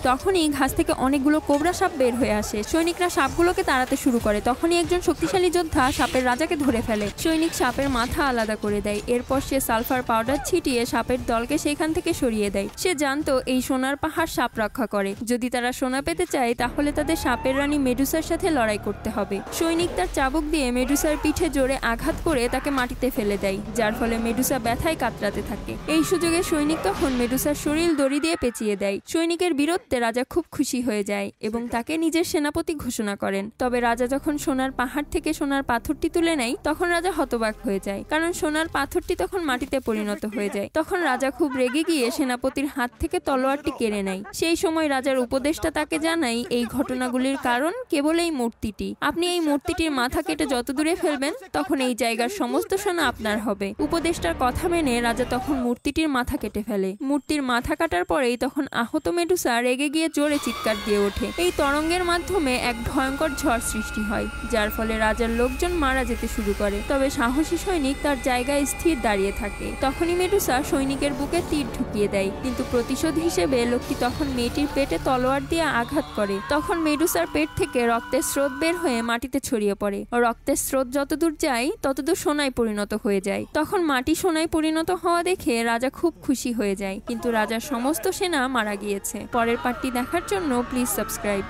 তখনই ঘাস থেকে অনেকগুলো কোবরা সাপ বের হয়ে আসে। সৈনিকরা সাপগুলোকে তাড়াতে শুরু করে। তখনই একজন শক্তিশালী যোদ্ধা সাপের রাজাকে ধরে ফেলে। সৈনিক সাপের মাথা আলাদা করে দেয়। এরপর সে সালফার পাউডার ছিটিয়ে সাপের দলকে সেখান থেকে সরিয়ে দেয়। সে জানতো এই সোনার পাহাড় সাপ রক্ষা করে। যদি তারা সোনা পেতে চায় তাহলে তাদের সাপের রানী মেডুসার সাথে লড়াই করতে হবে। সৈনিক তার চাবুক দিয়ে মেডুসার পিঠে জোরে আঘাত করে তাকে মাটিতে ফেলে দেয়, যার ফলে মেডুসা ব্যথায় কাতরাতে থাকে। এই সুযোগে সৈনিক তখন মেডুসার শরীর দড়ি দিয়ে পেঁচিয়ে দেয়। সৈনিকের বীরত্বে রাজা খুব খুশি হয়ে যায় এবং তাকে নিজের সেনাপতি ঘোষণা করেন। তবে রাজা যখন সোনার পাহাড় থেকে সোনার পাথরটি তুলে নেয় তখন রাজা হতবাক হয়ে যায়, কারণ সোনার পাথরটি তখন মাটিতে পরিণত হয়ে যায়। তখন রাজা খুব রেগে গিয়ে সেনাপতির হাত থেকে তলোয়ারটি কেড়ে নেয়। সেই সময় রাজার উপদেষ্টা তাকে জানায় এই ঘটনাগুলির কারণ কেবল এই মূর্তিটি। আপনি এই মূর্তিটির মাথা কেটে যত দূরে ফেলবেন তখন এই জায়গার সমস্ত সোনা আপনার হবে। উপদেষ্টার কথা মেনে রাজা তখন মূর্তিটির মাথা কেটে ফেলে। মূর্তির মাথা কাটার পরেই তখন আহত মেডুসা রেগে গিয়ে জোরে চিৎকার দিয়ে ওঠে। এই তরঙ্গের মাধ্যমে এক ভয়ঙ্কর ঝড় সৃষ্টি হয়, যার ফলে রাজার লোকজন মারা যেতে শুরু করে। তবে সাহসী সৈনিক তার জায়গায় স্থির দাঁড়িয়ে থাকে। তখনই মেডুসা সৈনিকের বুকে তীর ঢুকিয়ে দেয়, কিন্তু প্রতিশোধ হিসেবে লোকটি তখন মেয়েটির পেটে তলোয়ার দিয়ে আঘাত করে। তখন মেডুসার পেট থেকে রক্তের স্রোত বের হয়ে মাটিতে ছড়িয়ে পড়ে। রক্তের স্রোত যতদূর যায় ততদূর সোনায় পরিণত হয়ে যায়। তখন মাটি সোনায় পরিণত হওয়া দেখে রাজা খুব খুশি হয়ে যায়, কিন্তু রাজার সমস্ত সেনা মারা গিয়েছে। পরের পার্টটি দেখার জন্য প্লিজ সাবস্ক্রাইব।